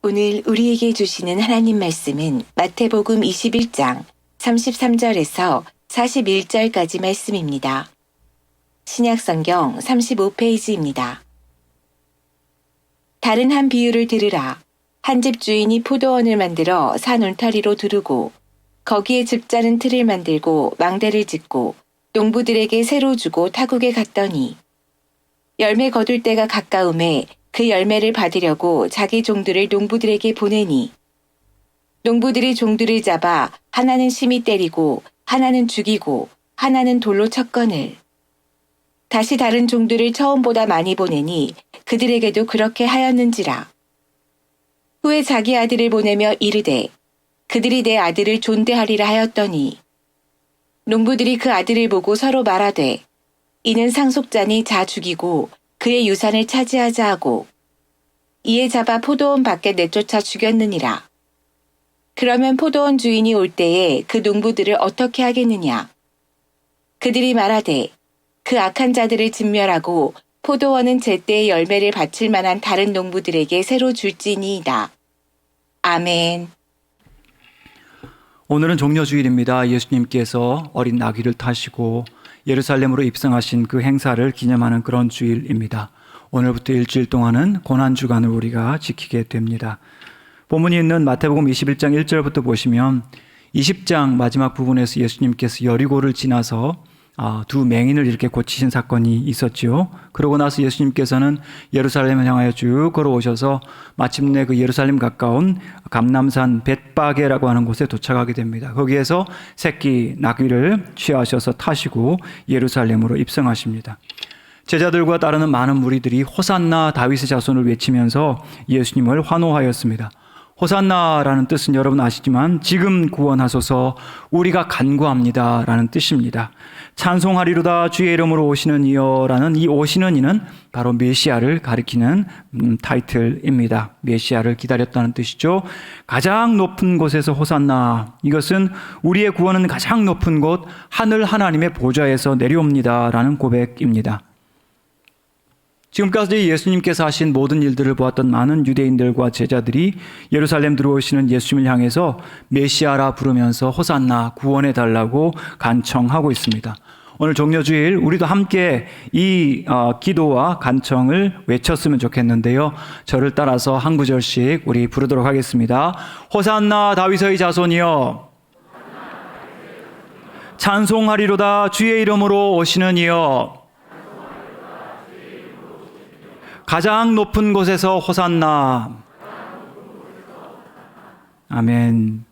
오늘 우리에게 주시는 하나님 말씀은 마태복음 21장 33절에서 41절까지 말씀입니다. 신약성경 35페이지입니다. 다른 한 비유를 들으라. 한 집 주인이 포도원을 만들어 산 울타리로 두르고 거기에 즙자는 틀을 만들고 망대를 짓고 농부들에게 새로 주고 타국에 갔더니 열매 거둘 때가 가까움에 그 열매를 받으려고 자기 종들을 농부들에게 보내니 농부들이 종들을 잡아 하나는 심히 때리고 하나는 죽이고 하나는 돌로 쳤거늘 다시 다른 종들을 처음보다 많이 보내니 그들에게도 그렇게 하였는지라. 후에 자기 아들을 보내며 이르되 그들이 내 아들을 존대하리라 하였더니 농부들이 그 아들을 보고 서로 말하되 이는 상속자니 자 죽이고 그의 유산을 차지하자 하고 이에 잡아 포도원 밖에 내쫓아 죽였느니라. 그러면 포도원 주인이 올 때에 그 농부들을 어떻게 하겠느냐? 그들이 말하되 그 악한 자들을 진멸하고 포도원은 제때의 열매를 바칠 만한 다른 농부들에게 새로 줄지니이다. 아멘. 오늘은 종려주일입니다. 예수님께서 어린 나귀를 타시고 예루살렘으로 입성하신 그 행사를 기념하는 그런 주일입니다. 오늘부터 일주일 동안은 고난주간을 우리가 지키게 됩니다. 본문이 있는 마태복음 21장 1절부터 보시면 20장 마지막 부분에서 예수님께서 여리고를 지나서 두 맹인을 이렇게 고치신 사건이 있었지요. 그러고 나서 예수님께서는 예루살렘을 향하여 쭉 걸어오셔서 마침내 그 예루살렘 가까운 감람산 벳바게라고 하는 곳에 도착하게 됩니다. 거기에서 새끼 나귀를 취하셔서 타시고 예루살렘으로 입성하십니다. 제자들과 따르는 많은 무리들이 호산나 다윗의 자손을 외치면서 예수님을 환호하였습니다. 호산나라는 뜻은 여러분 아시지만 지금 구원하소서 우리가 간구합니다 라는 뜻입니다. 찬송하리로다 주의 이름으로 오시는 이여라는 이 오시는 이는 바로 메시아를 가리키는 타이틀입니다. 메시아를 기다렸다는 뜻이죠. 가장 높은 곳에서 호산나, 이것은 우리의 구원은 가장 높은 곳 하늘 하나님의 보좌에서 내려옵니다 라는 고백입니다. 지금까지 예수님께서 하신 모든 일들을 보았던 많은 유대인들과 제자들이 예루살렘 들어오시는 예수님을 향해서 메시아라 부르면서 호산나 구원해달라고 간청하고 있습니다. 오늘 종려주일 우리도 함께 이 기도와 간청을 외쳤으면 좋겠는데요. 저를 따라서 한 구절씩 우리 부르도록 하겠습니다. 호산나 다윗의 자손이여 찬송하리로다 주의 이름으로 오시는 이여 가장 높은 곳에서 호산나. 아멘.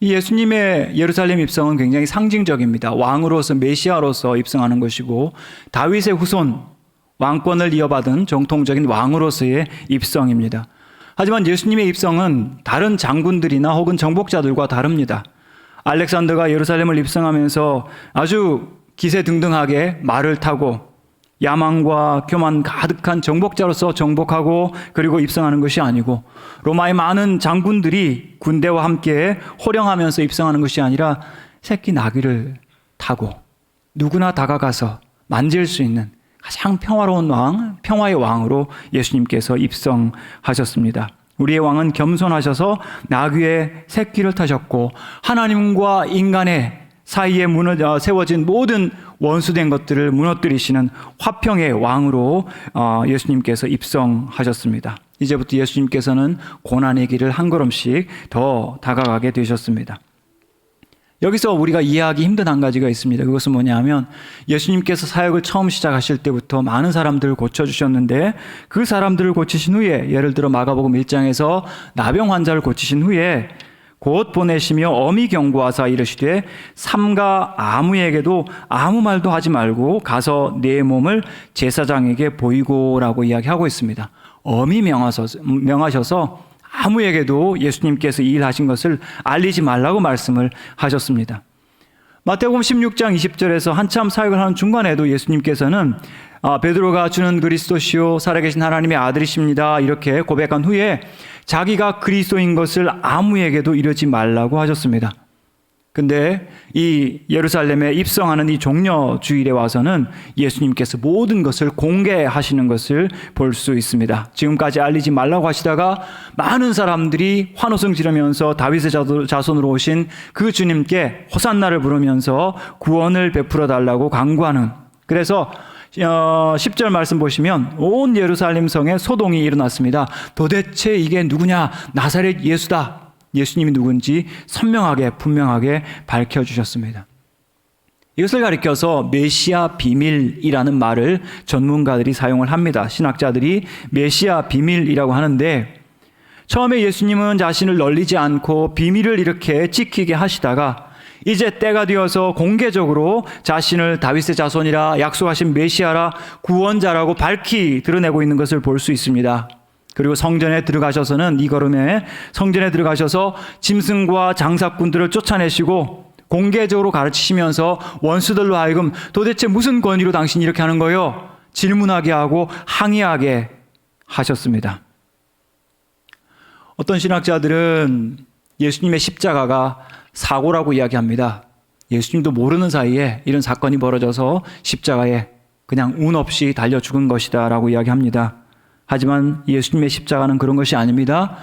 이 예수님의 예루살렘 입성은 굉장히 상징적입니다. 왕으로서 메시아로서 입성하는 것이고 다윗의 후손, 왕권을 이어받은 정통적인 왕으로서의 입성입니다. 하지만 예수님의 입성은 다른 장군들이나 혹은 정복자들과 다릅니다. 알렉산더가 예루살렘을 입성하면서 아주 기세등등하게 말을 타고 야망과 교만 가득한 정복자로서 정복하고 그리고 입성하는 것이 아니고 로마의 많은 장군들이 군대와 함께 호령하면서 입성하는 것이 아니라 새끼 나귀를 타고 누구나 다가가서 만질 수 있는 가장 평화로운 왕, 평화의 왕으로 예수님께서 입성하셨습니다. 우리의 왕은 겸손하셔서 나귀의 새끼를 타셨고 하나님과 인간의 사이에 세워진 모든 원수된 것들을 무너뜨리시는 화평의 왕으로 예수님께서 입성하셨습니다. 이제부터 예수님께서는 고난의 길을 한 걸음씩 더 다가가게 되셨습니다. 여기서 우리가 이해하기 힘든 한 가지가 있습니다. 그것은 뭐냐면 예수님께서 사역을 처음 시작하실 때부터 많은 사람들을 고쳐주셨는데 그 사람들을 고치신 후에 예를 들어 마가복음 1장에서 나병 환자를 고치신 후에 곧 보내시며 엄히 경고하사 이르시되 삼가 아무에게도 아무 말도 하지 말고 가서 내 몸을 제사장에게 보이고라고 이야기하고 있습니다. 엄히 명하셔서 아무에게도 예수님께서 이 일하신 것을 알리지 말라고 말씀을 하셨습니다. 마태복음 16장 20절에서 한참 사역을 하는 중간에도 예수님께서는 베드로가 주는 그리스도시요 살아계신 하나님의 아들이십니다 이렇게 고백한 후에 자기가 그리스도인 것을 아무에게도 이르지 말라고 하셨습니다. 근데 이 예루살렘에 입성하는 이 종려 주일에 와서는 예수님께서 모든 것을 공개하시는 것을 볼 수 있습니다. 지금까지 알리지 말라고 하시다가 많은 사람들이 환호성 지르면서 다윗의 자손으로 오신 그 주님께 호산나를 부르면서 구원을 베풀어 달라고 간구하는, 그래서 10절 말씀 보시면 온 예루살렘 성에 소동이 일어났습니다. 도대체 이게 누구냐? 나사렛 예수다. 예수님이 누군지 선명하게 분명하게 밝혀주셨습니다. 이것을 가리켜서 메시아 비밀이라는 말을 전문가들이 사용을 합니다. 신학자들이 메시아 비밀이라고 하는데, 처음에 예수님은 자신을 널리지 않고 비밀을 이렇게 지키게 하시다가 이제 때가 되어서 공개적으로 자신을 다윗의 자손이라, 약속하신 메시아라, 구원자라고 밝히 드러내고 있는 것을 볼 수 있습니다. 그리고 성전에 들어가셔서는, 이 걸음에 성전에 들어가셔서 짐승과 장사꾼들을 쫓아내시고 공개적으로 가르치시면서 원수들로 하여금 도대체 무슨 권위로 당신이 이렇게 하는 거예요? 질문하게 하고 항의하게 하셨습니다. 어떤 신학자들은 예수님의 십자가가 사고라고 이야기합니다. 예수님도 모르는 사이에 이런 사건이 벌어져서 십자가에 그냥 운 없이 달려 죽은 것이다 라고 이야기합니다. 하지만 예수님의 십자가는 그런 것이 아닙니다.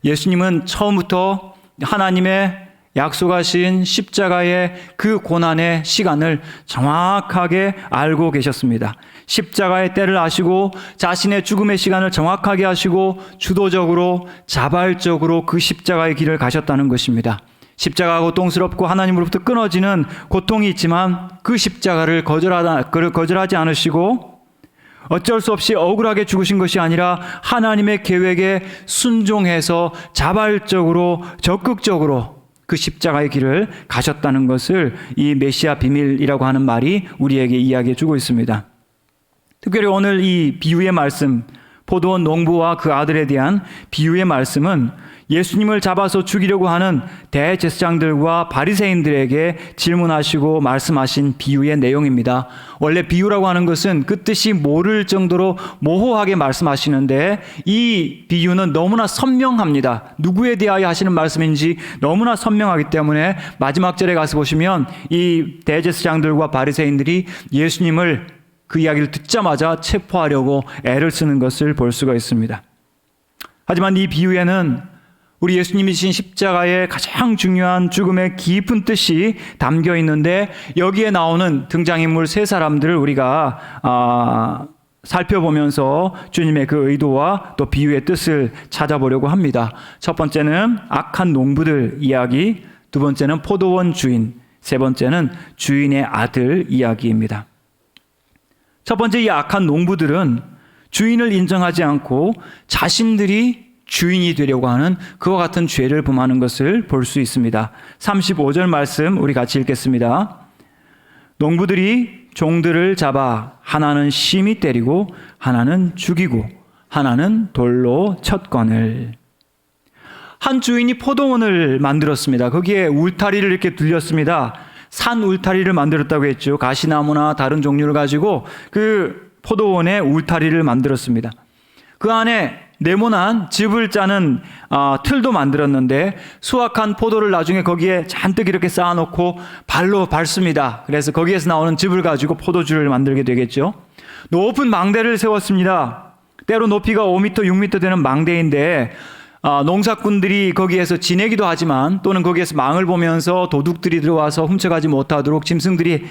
예수님은 처음부터 하나님의 약속하신 십자가의 그 고난의 시간을 정확하게 알고 계셨습니다. 십자가의 때를 아시고 자신의 죽음의 시간을 정확하게 아시고 주도적으로 자발적으로 그 십자가의 길을 가셨다는 것입니다. 십자가가 고통스럽고 하나님으로부터 끊어지는 고통이 있지만 그 십자가를 거절하지 않으시고 어쩔 수 없이 억울하게 죽으신 것이 아니라 하나님의 계획에 순종해서 자발적으로 적극적으로 그 십자가의 길을 가셨다는 것을 이 메시아 비밀이라고 하는 말이 우리에게 이야기해 주고 있습니다. 특별히 오늘 이 비유의 말씀, 포도원 농부와 그 아들에 대한 비유의 말씀은 예수님을 잡아서 죽이려고 하는 대제사장들과 바리새인들에게 질문하시고 말씀하신 비유의 내용입니다. 원래 비유라고 하는 것은 그 뜻이 모를 정도로 모호하게 말씀하시는데 이 비유는 너무나 선명합니다. 누구에 대하여 하시는 말씀인지 너무나 선명하기 때문에 마지막 절에 가서 보시면 이 대제사장들과 바리새인들이 예수님을 그 이야기를 듣자마자 체포하려고 애를 쓰는 것을 볼 수가 있습니다. 하지만 이 비유에는 우리 예수님이 지신 십자가의 가장 중요한 죽음의 깊은 뜻이 담겨 있는데, 여기에 나오는 등장인물 세 사람들을 우리가 살펴보면서 주님의 그 의도와 또 비유의 뜻을 찾아보려고 합니다. 첫 번째는 악한 농부들 이야기, 두 번째는 포도원 주인, 세 번째는 주인의 아들 이야기입니다. 첫 번째, 이 악한 농부들은 주인을 인정하지 않고 자신들이 주인이 되려고 하는 그와 같은 죄를 범하는 것을 볼 수 있습니다. 35절 말씀 우리 같이 읽겠습니다. 농부들이 종들을 잡아 하나는 심히 때리고 하나는 죽이고 하나는 돌로 쳤거늘. 한 주인이 포도원을 만들었습니다. 거기에 울타리를 이렇게 둘렸습니다. 산 울타리를 만들었다고 했죠. 가시나무나 다른 종류를 가지고 그 포도원에 울타리를 만들었습니다. 그 안에 네모난 즙을 짜는 틀도 만들었는데 수확한 포도를 나중에 거기에 잔뜩 이렇게 쌓아놓고 발로 밟습니다. 그래서 거기에서 나오는 즙을 가지고 포도주를 만들게 되겠죠. 높은 망대를 세웠습니다. 때로 높이가 5m, 6m 되는 망대인데 농사꾼들이 거기에서 지내기도 하지만 또는 거기에서 망을 보면서 도둑들이 들어와서 훔쳐가지 못하도록, 짐승들이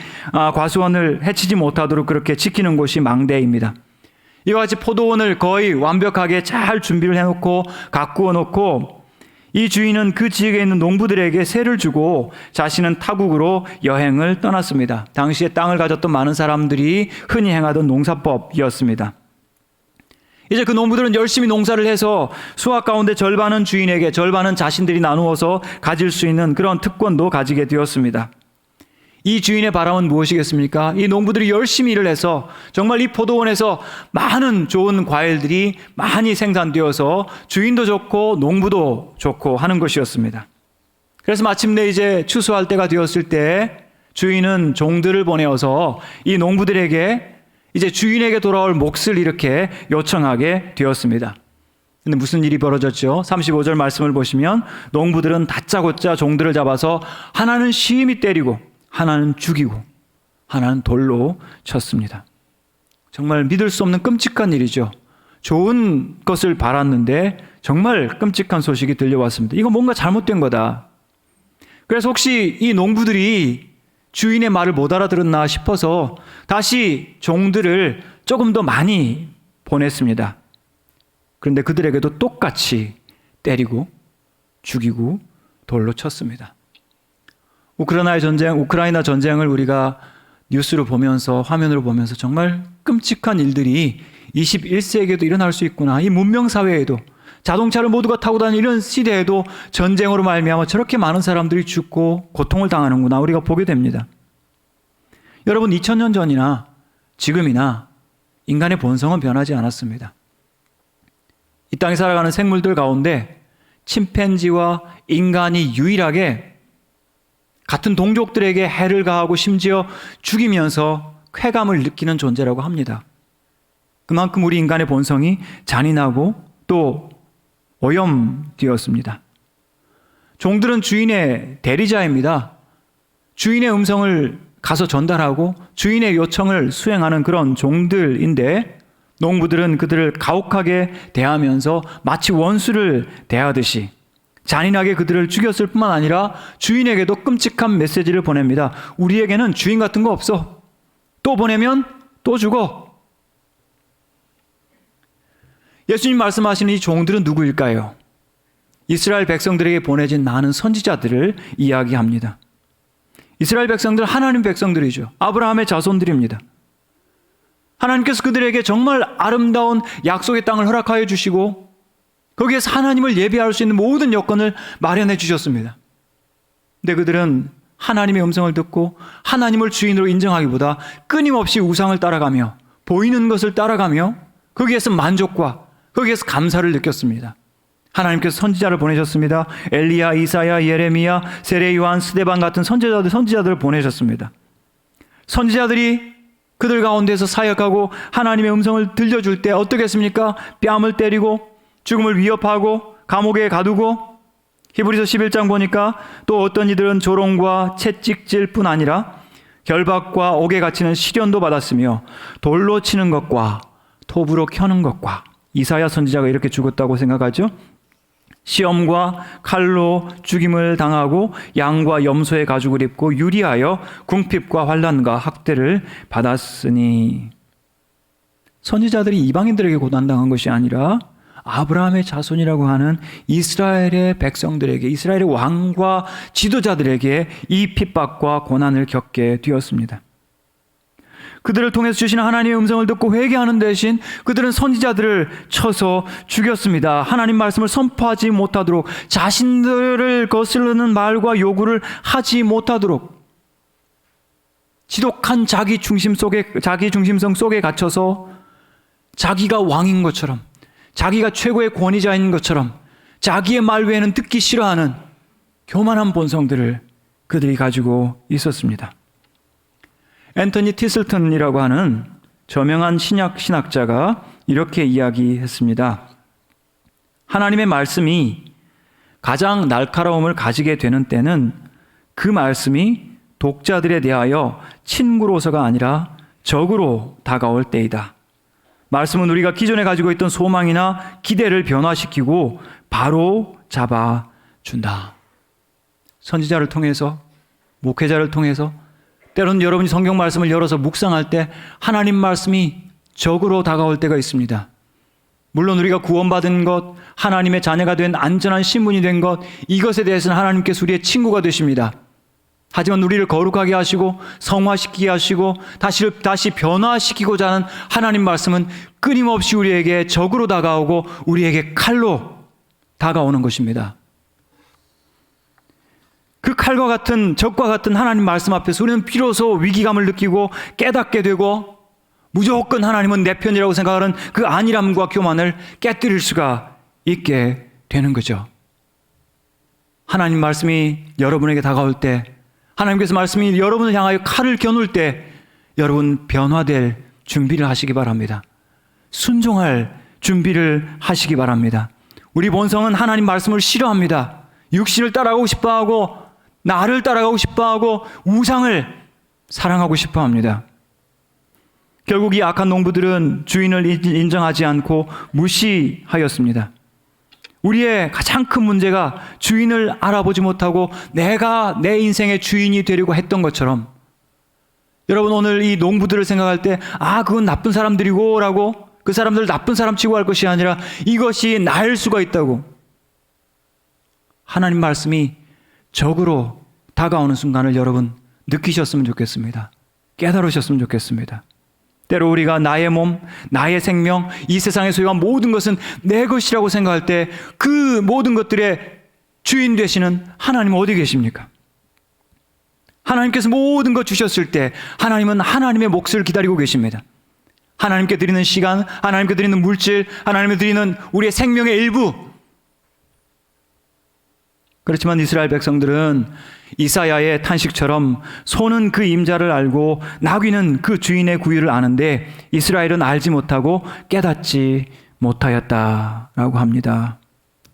과수원을 해치지 못하도록 그렇게 지키는 곳이 망대입니다. 이와 같이 포도원을 거의 완벽하게 잘 준비를 해놓고 가꾸어 놓고 이 주인은 그 지역에 있는 농부들에게 세를 주고 자신은 타국으로 여행을 떠났습니다. 당시에 땅을 가졌던 많은 사람들이 흔히 행하던 농사법이었습니다. 이제 그 농부들은 열심히 농사를 해서 수확 가운데 절반은 주인에게, 절반은 자신들이 나누어서 가질 수 있는 그런 특권도 가지게 되었습니다. 이 주인의 바람은 무엇이겠습니까? 이 농부들이 열심히 일을 해서 정말 이 포도원에서 많은 좋은 과일들이 많이 생산되어서 주인도 좋고 농부도 좋고 하는 것이었습니다. 그래서 마침내 이제 추수할 때가 되었을 때 주인은 종들을 보내어서 이 농부들에게 이제 주인에게 돌아올 몫을 이렇게 요청하게 되었습니다. 근데 무슨 일이 벌어졌죠? 35절 말씀을 보시면 농부들은 다짜고짜 종들을 잡아서 하나는 심히 때리고 하나는 죽이고 하나는 돌로 쳤습니다. 정말 믿을 수 없는 끔찍한 일이죠. 좋은 것을 바랐는데 정말 끔찍한 소식이 들려왔습니다. 이거 뭔가 잘못된 거다. 그래서 혹시 이 농부들이 주인의 말을 못 알아들었나 싶어서 다시 종들을 조금 더 많이 보냈습니다. 그런데 그들에게도 똑같이 때리고 죽이고 돌로 쳤습니다. 우크라이나 전쟁을 우리가 뉴스로 보면서 화면으로 보면서 정말 끔찍한 일들이 21세기에도 일어날 수 있구나. 이 문명사회에도 자동차를 모두가 타고 다니는 이런 시대에도 전쟁으로 말미암아 저렇게 많은 사람들이 죽고 고통을 당하는구나. 우리가 보게 됩니다. 여러분 2000년 전이나 지금이나 인간의 본성은 변하지 않았습니다. 이 땅에 살아가는 생물들 가운데 침팬지와 인간이 유일하게 같은 동족들에게 해를 가하고 심지어 죽이면서 쾌감을 느끼는 존재라고 합니다. 그만큼 우리 인간의 본성이 잔인하고 또 오염되었습니다. 종들은 주인의 대리자입니다. 주인의 음성을 가서 전달하고 주인의 요청을 수행하는 그런 종들인데 농부들은 그들을 가혹하게 대하면서 마치 원수를 대하듯이 잔인하게 그들을 죽였을 뿐만 아니라 주인에게도 끔찍한 메시지를 보냅니다. 우리에게는 주인 같은 거 없어. 또 보내면 또 죽어. 예수님 말씀하시는 이 종들은 누구일까요? 이스라엘 백성들에게 보내진 많은 선지자들을 이야기합니다. 이스라엘 백성들 하나님 백성들이죠. 아브라함의 자손들입니다. 하나님께서 그들에게 정말 아름다운 약속의 땅을 허락하여 주시고 거기에서 하나님을 예배할 수 있는 모든 여건을 마련해 주셨습니다. 근데 그들은 하나님의 음성을 듣고 하나님을 주인으로 인정하기보다 끊임없이 우상을 따라가며 보이는 것을 따라가며 거기에서 만족과 거기에서 감사를 느꼈습니다. 하나님께서 선지자를 보내셨습니다. 엘리야, 이사야, 예레미야, 세례 요한, 스데반 같은 선지자들을 보내셨습니다. 선지자들이 그들 가운데서 사역하고 하나님의 음성을 들려줄 때 어떻게 했습니까? 뺨을 때리고 죽음을 위협하고 감옥에 가두고 히브리서 11장 보니까 또 어떤 이들은 조롱과 채찍질 뿐 아니라 결박과 옥에 갇히는 시련도 받았으며 돌로 치는 것과 톱으로 켜는 것과 이사야 선지자가 이렇게 죽었다고 생각하죠? 시험과 칼로 죽임을 당하고 양과 염소의 가죽을 입고 유리하여 궁핍과 환난과 학대를 받았으니 선지자들이 이방인들에게 고난당한 것이 아니라 아브라함의 자손이라고 하는 이스라엘의 백성들에게 이스라엘의 왕과 지도자들에게 이 핍박과 고난을 겪게 되었습니다. 그들을 통해서 주시는 하나님의 음성을 듣고 회개하는 대신 그들은 선지자들을 쳐서 죽였습니다. 하나님 말씀을 선포하지 못하도록 자신들을 거스르는 말과 요구를 하지 못하도록 지독한 자기 중심성 속에 갇혀서 자기가 왕인 것처럼 자기가 최고의 권위자인 것처럼 자기의 말 외에는 듣기 싫어하는 교만한 본성들을 그들이 가지고 있었습니다. 앤토니 티슬턴이라고 하는 저명한 신학자가 이렇게 이야기했습니다. 하나님의 말씀이 가장 날카로움을 가지게 되는 때는 그 말씀이 독자들에 대하여 친구로서가 아니라 적으로 다가올 때이다. 말씀은 우리가 기존에 가지고 있던 소망이나 기대를 변화시키고 바로 잡아준다. 선지자를 통해서, 목회자를 통해서, 때로는 여러분이 성경 말씀을 열어서 묵상할 때 하나님 말씀이 적으로 다가올 때가 있습니다. 물론 우리가 구원받은 것, 하나님의 자녀가 된 안전한 신분이 된 것, 이것에 대해서는 하나님께서 우리의 친구가 되십니다. 하지만 우리를 거룩하게 하시고 성화시키게 하시고 다시 변화시키고자 하는 하나님 말씀은 끊임없이 우리에게 적으로 다가오고 우리에게 칼로 다가오는 것입니다. 그 칼과 같은 적과 같은 하나님 말씀 앞에서 우리는 비로소 위기감을 느끼고 깨닫게 되고 무조건 하나님은 내 편이라고 생각하는 그 안일함과 교만을 깨뜨릴 수가 있게 되는 거죠. 하나님 말씀이 여러분에게 다가올 때, 하나님께서 말씀이 여러분을 향하여 칼을 겨눌 때 여러분 변화될 준비를 하시기 바랍니다. 순종할 준비를 하시기 바랍니다. 우리 본성은 하나님 말씀을 싫어합니다. 육신을 따라가고 싶어하고 나를 따라가고 싶어하고 우상을 사랑하고 싶어합니다. 결국 이 악한 농부들은 주인을 인정하지 않고 무시하였습니다. 우리의 가장 큰 문제가 주인을 알아보지 못하고 내가 내 인생의 주인이 되려고 했던 것처럼, 여러분 오늘 이 농부들을 생각할 때 그건 나쁜 사람들이고 라고 그 사람들 나쁜 사람 취급할 것이 아니라 이것이 나일 수가 있다고 하나님 말씀이 적으로 다가오는 순간을 여러분 느끼셨으면 좋겠습니다. 깨달으셨으면 좋겠습니다. 때로 우리가 나의 몸, 나의 생명, 이 세상에 소유한 모든 것은 내 것이라고 생각할 때 그 모든 것들의 주인 되시는 하나님은 어디 계십니까? 하나님께서 모든 것 주셨을 때 하나님은 하나님의 몫을 기다리고 계십니다. 하나님께 드리는 시간, 하나님께 드리는 물질, 하나님께 드리는 우리의 생명의 일부. 그렇지만 이스라엘 백성들은 이사야의 탄식처럼 소는 그 임자를 알고 나귀는 그 주인의 구유를 아는데 이스라엘은 알지 못하고 깨닫지 못하였다라고 합니다.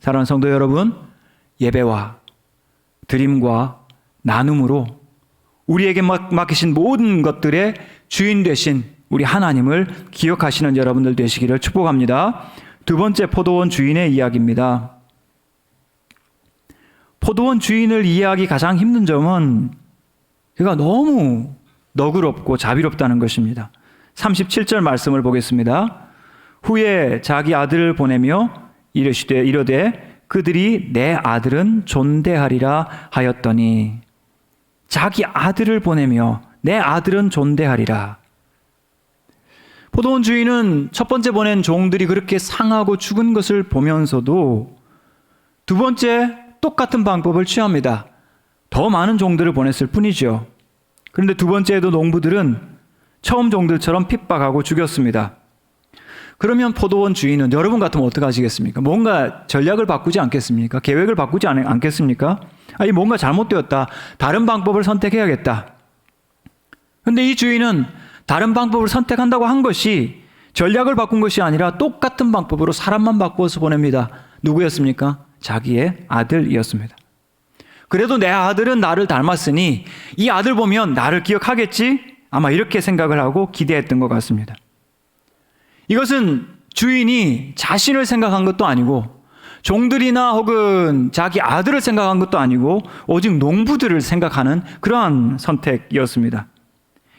사랑하는 성도 여러분, 예배와 드림과 나눔으로 우리에게 맡기신 모든 것들의 주인 되신 우리 하나님을 기억하시는 여러분들 되시기를 축복합니다. 두 번째 포도원 주인의 이야기입니다. 포도원 주인을 이해하기 가장 힘든 점은 그가 너무 너그럽고 자비롭다는 것입니다. 37절 말씀을 보겠습니다. 후에 자기 아들을 보내며 이르되 그들이 내 아들은 존대하리라 하였더니, 자기 아들을 보내며 내 아들은 존대하리라. 포도원 주인은 첫 번째 보낸 종들이 그렇게 상하고 죽은 것을 보면서도 두 번째 똑같은 방법을 취합니다. 더 많은 종들을 보냈을 뿐이죠. 그런데 두 번째에도 농부들은 처음 종들처럼 핍박하고 죽였습니다. 그러면 포도원 주인은 여러분 같으면 어떻게 하시겠습니까? 뭔가 전략을 바꾸지 않겠습니까? 계획을 바꾸지 않겠습니까? 뭔가 잘못되었다. 다른 방법을 선택해야겠다. 그런데 이 주인은 다른 방법을 선택한다고 한 것이 전략을 바꾼 것이 아니라 똑같은 방법으로 사람만 바꾸어서 보냅니다. 누구였습니까? 자기의 아들이었습니다. 그래도 내 아들은 나를 닮았으니 이 아들 보면 나를 기억하겠지? 아마 이렇게 생각을 하고 기대했던 것 같습니다. 이것은 주인이 자신을 생각한 것도 아니고 종들이나 혹은 자기 아들을 생각한 것도 아니고 오직 농부들을 생각하는 그러한 선택이었습니다.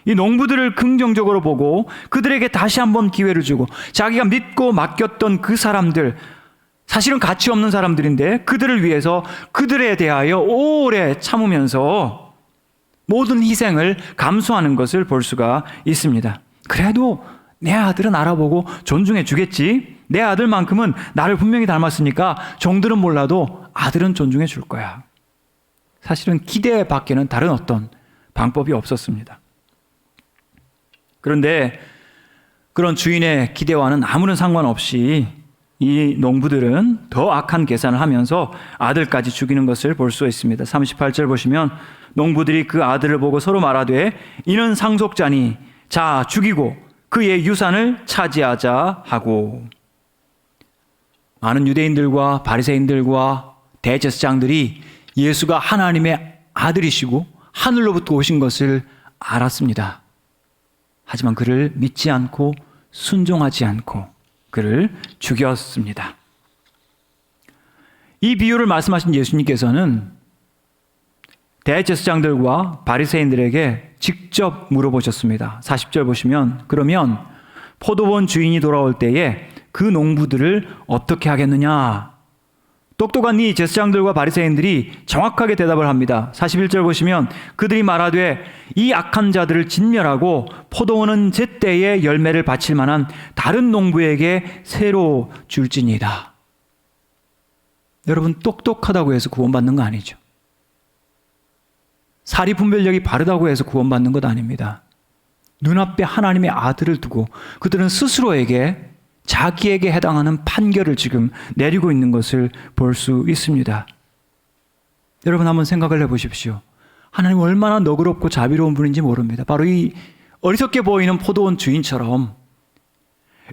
이 농부들을 긍정적으로 보고 그들에게 다시 한번 기회를 주고 자기가 믿고 맡겼던 그 사람들, 사실은 가치 없는 사람들인데 그들을 위해서 그들에 대하여 오래 참으면서 모든 희생을 감수하는 것을 볼 수가 있습니다. 그래도 내 아들은 알아보고 존중해 주겠지. 내 아들만큼은 나를 분명히 닮았으니까 종들은 몰라도 아들은 존중해 줄 거야. 사실은 기대 밖에는 다른 어떤 방법이 없었습니다. 그런데 그런 주인의 기대와는 아무런 상관없이 이 농부들은 더 악한 계산을 하면서 아들까지 죽이는 것을 볼 수 있습니다. 38절 보시면 농부들이 그 아들을 보고 서로 말하되 이는 상속자니 자 죽이고 그의 유산을 차지하자 하고, 많은 유대인들과 바리새인들과 대제사장들이 예수가 하나님의 아들이시고 하늘로부터 오신 것을 알았습니다. 하지만 그를 믿지 않고 순종하지 않고 그를 죽였습니다. 이 비유를 말씀하신 예수님께서는 대제사장들과 바리새인들에게 직접 물어보셨습니다. 40절 보시면 그러면 포도원 주인이 돌아올 때에 그 농부들을 어떻게 하겠느냐? 똑똑한 이 제사장들과 바리새인들이 정확하게 대답을 합니다. 41절 보시면 그들이 말하되 이 악한 자들을 진멸하고 포도원은 제때에 열매를 바칠 만한 다른 농부에게 새로 줄지니이다. 여러분, 똑똑하다고 해서 구원받는 거 아니죠. 사리 분별력이 바르다고 해서 구원받는 것 아닙니다. 눈앞에 하나님의 아들을 두고 그들은 스스로에게 자기에게 해당하는 판결을 지금 내리고 있는 것을 볼 수 있습니다. 여러분 한번 생각을 해보십시오. 하나님 얼마나 너그럽고 자비로운 분인지 모릅니다. 바로 이 어리석게 보이는 포도원 주인처럼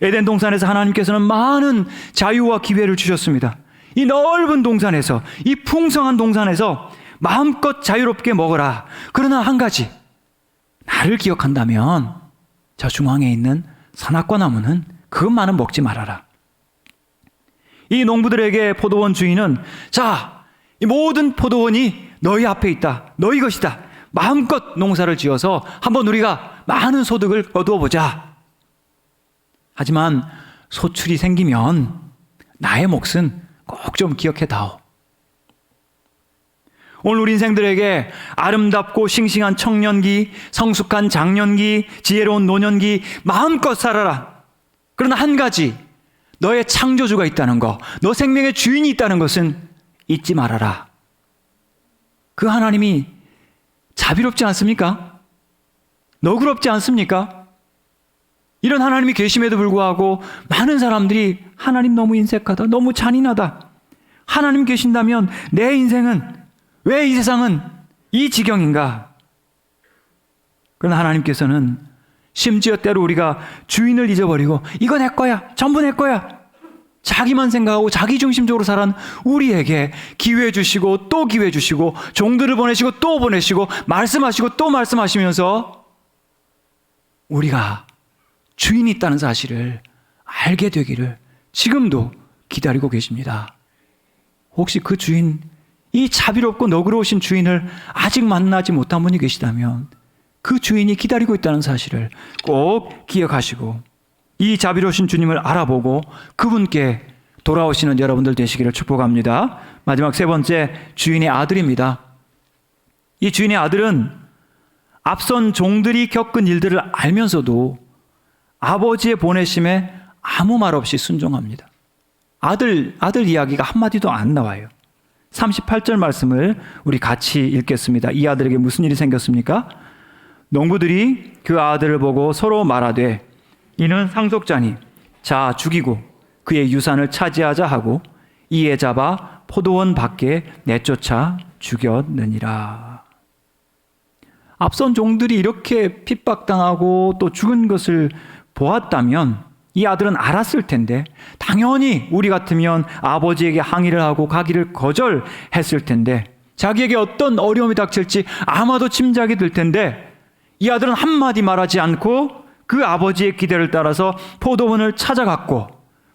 에덴 동산에서 하나님께서는 많은 자유와 기회를 주셨습니다. 이 넓은 동산에서, 이 풍성한 동산에서 마음껏 자유롭게 먹어라. 그러나 한 가지, 나를 기억한다면 저 중앙에 있는 선악과 나무는 그것만은 먹지 말아라. 이 농부들에게 포도원 주인은, 자, 이 모든 포도원이 너희 앞에 있다. 너희 것이다. 마음껏 농사를 지어서 한번 우리가 많은 소득을 거두어 보자. 하지만 소출이 생기면 나의 몫은 꼭 좀 기억해 다오. 오늘 우리 인생들에게 아름답고 싱싱한 청년기, 성숙한 장년기, 지혜로운 노년기 마음껏 살아라. 그러나 한 가지, 너의 창조주가 있다는 것, 너 생명의 주인이 있다는 것은 잊지 말아라. 그 하나님이 자비롭지 않습니까? 너그럽지 않습니까? 이런 하나님이 계심에도 불구하고 많은 사람들이 하나님 너무 인색하다, 너무 잔인하다. 하나님 계신다면 내 인생은, 왜 이 세상은 이 지경인가? 그러나 하나님께서는 심지어 때로 우리가 주인을 잊어버리고 이거 내 거야, 전부 내 거야, 자기만 생각하고 자기 중심적으로 살아온 우리에게 기회 주시고 또 기회 주시고 종들을 보내시고 또 보내시고 말씀하시고 또 말씀하시면서 우리가 주인이 있다는 사실을 알게 되기를 지금도 기다리고 계십니다. 혹시 그 주인, 이 자비롭고 너그러우신 주인을 아직 만나지 못한 분이 계시다면 그 주인이 기다리고 있다는 사실을 꼭 기억하시고 이 자비로우신 주님을 알아보고 그분께 돌아오시는 여러분들 되시기를 축복합니다. 마지막 세 번째, 주인의 아들입니다. 이 주인의 아들은 앞선 종들이 겪은 일들을 알면서도 아버지의 보내심에 아무 말 없이 순종합니다. 아들 이야기가 한마디도 안 나와요. 38절 말씀을 우리 같이 읽겠습니다. 이 아들에게 무슨 일이 생겼습니까? 농부들이 그 아들을 보고 서로 말하되 이는 상속자니 자 죽이고 그의 유산을 차지하자 하고 이에 잡아 포도원 밖에 내쫓아 죽였느니라. 앞선 종들이 이렇게 핍박당하고 또 죽은 것을 보았다면 이 아들은 알았을 텐데 당연히 우리 같으면 아버지에게 항의를 하고 가기를 거절했을 텐데 자기에게 어떤 어려움이 닥칠지 아마도 짐작이 들 텐데 이 아들은 한마디 말하지 않고 그 아버지의 기대를 따라서 포도원을 찾아갔고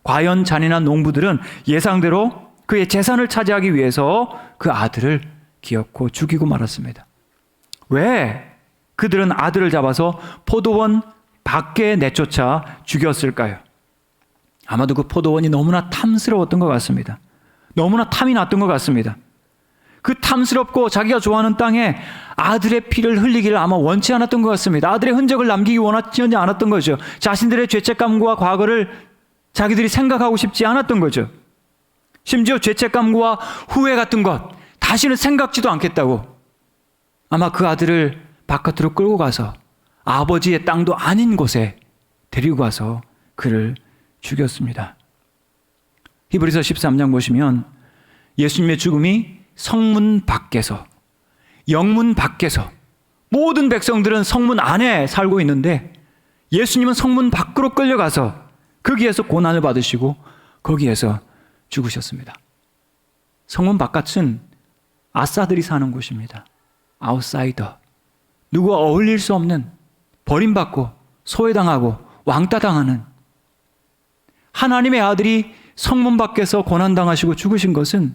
과연 잔인한 농부들은 예상대로 그의 재산을 차지하기 위해서 그 아들을 기어코 죽이고 말았습니다. 왜 그들은 아들을 잡아서 포도원 밖에 내쫓아 죽였을까요? 아마도 그 포도원이 너무나 탐스러웠던 것 같습니다. 너무나 탐이 났던 것 같습니다. 그 탐스럽고 자기가 좋아하는 땅에 아들의 피를 흘리기를 아마 원치 않았던 것 같습니다. 아들의 흔적을 남기기 원하지 않았던 거죠. 자신들의 죄책감과 과거를 자기들이 생각하고 싶지 않았던 거죠. 심지어 죄책감과 후회 같은 것 다시는 생각지도 않겠다고 아마 그 아들을 바깥으로 끌고 가서 아버지의 땅도 아닌 곳에 데리고 가서 그를 죽였습니다. 히브리서 13장 보시면 예수님의 죽음이 성문 밖에서, 영문 밖에서, 모든 백성들은 성문 안에 살고 있는데 예수님은 성문 밖으로 끌려가서 거기에서 고난을 받으시고 거기에서 죽으셨습니다. 성문 바깥은 아싸들이 사는 곳입니다. 아웃사이더, 누구와 어울릴 수 없는, 버림받고 소외당하고 왕따당하는 하나님의 아들이 성문 밖에서 고난당하시고 죽으신 것은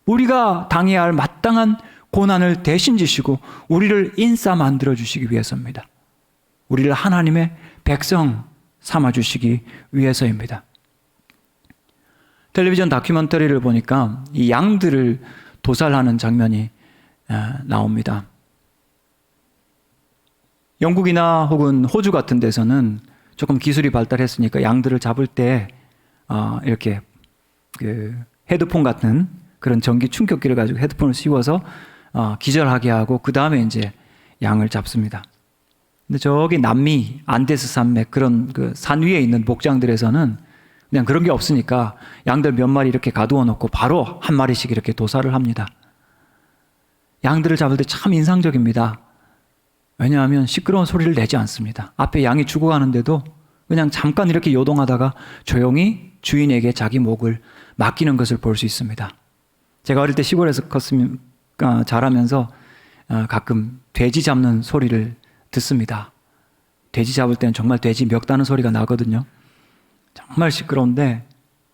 우리가 당해야 할 마땅한 고난을 대신 지시고 우리를 인싸 만들어 주시기 위해서입니다. 우리를 하나님의 백성 삼아 주시기 위해서입니다. 텔레비전 다큐멘터리를 보니까 이 양들을 도살하는 장면이 나옵니다. 영국이나 혹은 호주 같은 데서는 조금 기술이 발달했으니까 양들을 잡을 때 이렇게 그 헤드폰 같은 그런 전기 충격기를 가지고 헤드폰을 씌워서 기절하게 하고 그 다음에 이제 양을 잡습니다. 근데 저기 남미 안데스 산맥 그런 그 산 위에 있는 목장들에서는 그냥 그런 게 없으니까 양들 몇 마리 이렇게 가두어 놓고 바로 한 마리씩 이렇게 도살을 합니다. 양들을 잡을 때 참 인상적입니다. 왜냐하면 시끄러운 소리를 내지 않습니다. 앞에 양이 죽어가는데도 그냥 잠깐 이렇게 요동하다가 조용히 주인에게 자기 목을 맡기는 것을 볼 수 있습니다. 제가 어릴 때 시골에서 자라면서 가끔 돼지 잡는 소리를 듣습니다. 돼지 잡을 때는 정말 돼지 멱다는 소리가 나거든요. 정말 시끄러운데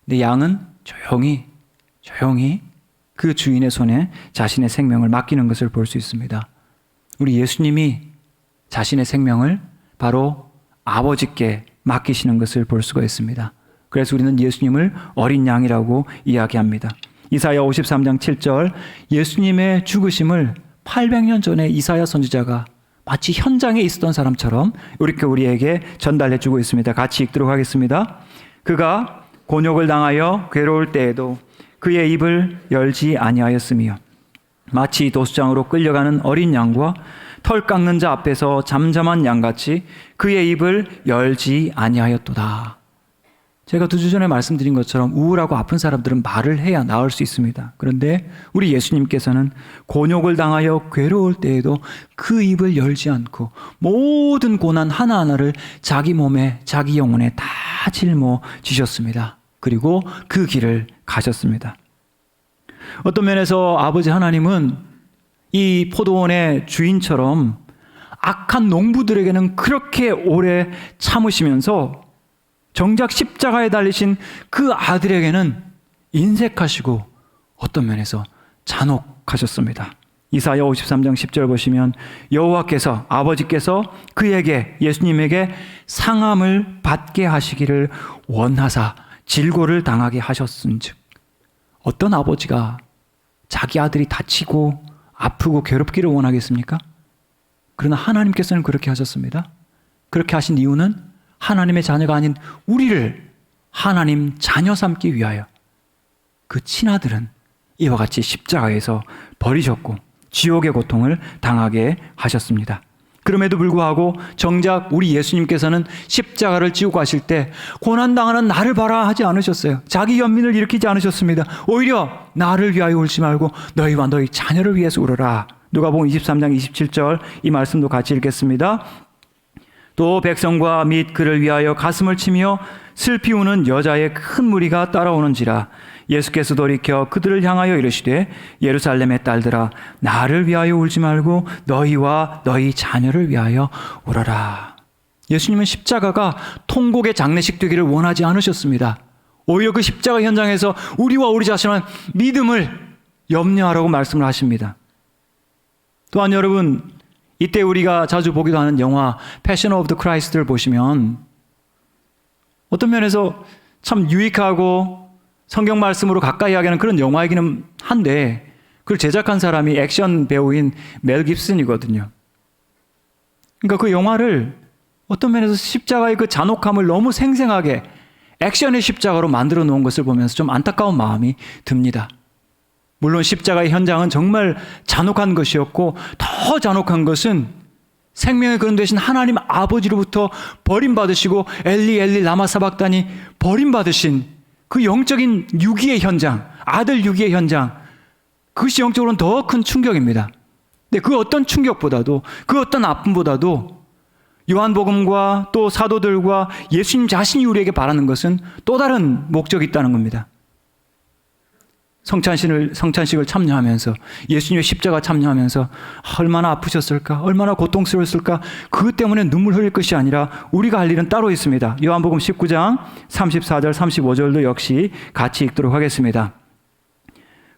내 양은 조용히 그 주인의 손에 자신의 생명을 맡기는 것을 볼 수 있습니다. 우리 예수님이 자신의 생명을 바로 아버지께 맡기시는 것을 볼 수가 있습니다. 그래서 우리는 예수님을 어린 양이라고 이야기합니다. 이사야 53장 7절, 예수님의 죽으심을 800년 전에 이사야 선지자가 마치 현장에 있었던 사람처럼 이렇게 우리에게 전달해 주고 있습니다. 같이 읽도록 하겠습니다. 그가 곤욕을 당하여 괴로울 때에도 그의 입을 열지 아니하였으며 마치 도수장으로 끌려가는 어린 양과 털 깎는 자 앞에서 잠잠한 양같이 그의 입을 열지 아니하였도다. 제가 2주 전에 말씀드린 것처럼 우울하고 아픈 사람들은 말을 해야 나을 수 있습니다. 그런데 우리 예수님께서는 곤욕을 당하여 괴로울 때에도 그 입을 열지 않고 모든 고난 하나하나를 자기 몸에 자기 영혼에 다 짊어지셨습니다. 그리고 그 길을 가셨습니다. 어떤 면에서 아버지 하나님은 이 포도원의 주인처럼 악한 농부들에게는 그렇게 오래 참으시면서 정작 십자가에 달리신 그 아들에게는 인색하시고 어떤 면에서 잔혹하셨습니다. 이사야 53장 10절 보시면 여호와께서 아버지께서 그에게 예수님에게 상함을 받게 하시기를 원하사 질고를 당하게 하셨은즉. 어떤 아버지가 자기 아들이 다치고 아프고 괴롭기를 원하겠습니까? 그러나 하나님께서는 그렇게 하셨습니다. 그렇게 하신 이유는 하나님의 자녀가 아닌 우리를 하나님 자녀 삼기 위하여 그 친아들은 이와 같이 십자가에서 버리셨고 지옥의 고통을 당하게 하셨습니다. 그럼에도 불구하고 정작 우리 예수님께서는 십자가를 지고 가실 때 고난당하는 나를 봐라 하지 않으셨어요. 자기 연민을 일으키지 않으셨습니다. 오히려 나를 위하여 울지 말고 너희와 너희 자녀를 위해서 울어라. 누가복음 23장 27절 이 말씀도 같이 읽겠습니다. 또 백성과 및 그를 위하여 가슴을 치며 슬피 우는 여자의 큰 무리가 따라오는지라. 예수께서 돌이켜 그들을 향하여 이르시되 예루살렘의 딸들아 나를 위하여 울지 말고 너희와 너희 자녀를 위하여 울어라. 예수님은 십자가가 통곡의 장례식 되기를 원하지 않으셨습니다. 오히려 그 십자가 현장에서 우리와 우리 자신의 믿음을 염려하라고 말씀을 하십니다. 또한 여러분, 이때 우리가 자주 보기도 하는 영화 패션 오브 더 크라이스트를 보시면 어떤 면에서 참 유익하고 성경 말씀으로 가까이 하게 하는 그런 영화이기는 한데 그걸 제작한 사람이 액션 배우인 멜 깁슨이거든요. 그러니까 그 영화를 어떤 면에서 십자가의 그 잔혹함을 너무 생생하게 액션의 십자가로 만들어 놓은 것을 보면서 좀 안타까운 마음이 듭니다. 물론 십자가의 현장은 정말 잔혹한 것이었고 더 잔혹한 것은 생명의 근원 되신 하나님 아버지로부터 버림받으시고 엘리 엘리 라마 사박다니 버림받으신 그 영적인 유기의 현장, 아들 유기의 현장, 그것이 영적으로는 더 큰 충격입니다. 근데 그 어떤 충격보다도, 그 어떤 아픔보다도 요한복음과 또 사도들과 예수님 자신이 우리에게 바라는 것은 또 다른 목적이 있다는 겁니다. 성찬식을 참여하면서 예수님의 십자가 참여하면서 얼마나 아프셨을까, 얼마나 고통스러웠을까, 그것 때문에 눈물 흘릴 것이 아니라 우리가 할 일은 따로 있습니다. 요한복음 19장 34절 35절도 역시 같이 읽도록 하겠습니다.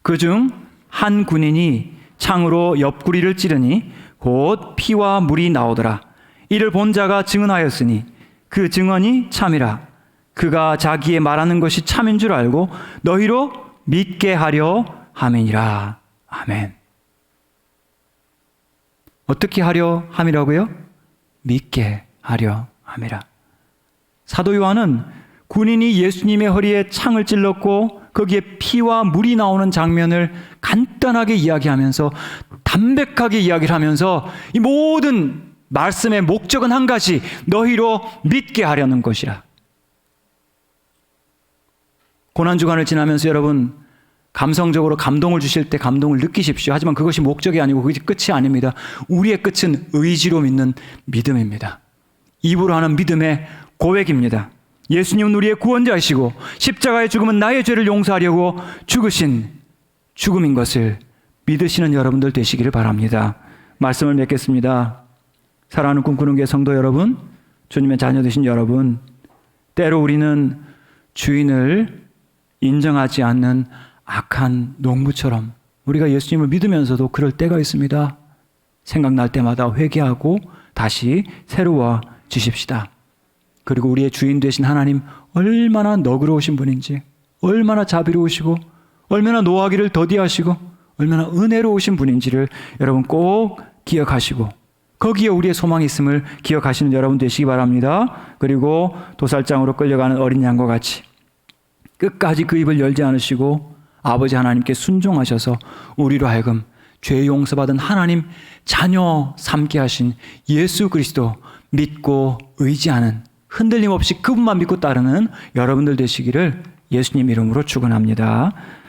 그중 한 군인이 창으로 옆구리를 찌르니 곧 피와 물이 나오더라. 이를 본 자가 증언하였으니 그 증언이 참이라. 그가 자기의 말하는 것이 참인 줄 알고 너희로 믿게 하려 함이니라. 아멘. 어떻게 하려 함이라고요? 믿게 하려 함이라. 사도 요한은 군인이 예수님의 허리에 창을 찔렀고 거기에 피와 물이 나오는 장면을 간단하게 이야기하면서 담백하게 이야기를 하면서 이 모든 말씀의 목적은 한 가지, 너희로 믿게 하려는 것이라. 고난주간을 지나면서 여러분 감성적으로 감동을 주실 때 감동을 느끼십시오. 하지만 그것이 목적이 아니고 그것이 끝이 아닙니다. 우리의 끝은 의지로 믿는 믿음입니다. 입으로 하는 믿음의 고백입니다. 예수님은 우리의 구원자이시고 십자가의 죽음은 나의 죄를 용서하려고 죽으신 죽음인 것을 믿으시는 여러분들 되시기를 바랍니다. 말씀을 맺겠습니다. 사랑하는 꿈꾸는 교회 성도 여러분, 주님의 자녀 되신 여러분, 때로 우리는 주인을 인정하지 않는 악한 농부처럼 우리가 예수님을 믿으면서도 그럴 때가 있습니다. 생각날 때마다 회개하고 다시 새로워지십시다. 그리고 우리의 주인 되신 하나님 얼마나 너그러우신 분인지, 얼마나 자비로우시고, 얼마나 노하기를 더디하시고, 얼마나 은혜로우신 분인지를 여러분 꼭 기억하시고, 거기에 우리의 소망이 있음을 기억하시는 여러분 되시기 바랍니다. 그리고 도살장으로 끌려가는 어린 양과 같이 끝까지 그 입을 열지 않으시고 아버지 하나님께 순종하셔서 우리로 하여금 죄 용서받은 하나님 자녀 삼게 하신 예수 그리스도 믿고 의지하는, 흔들림 없이 그분만 믿고 따르는 여러분들 되시기를 예수님 이름으로 축원합니다.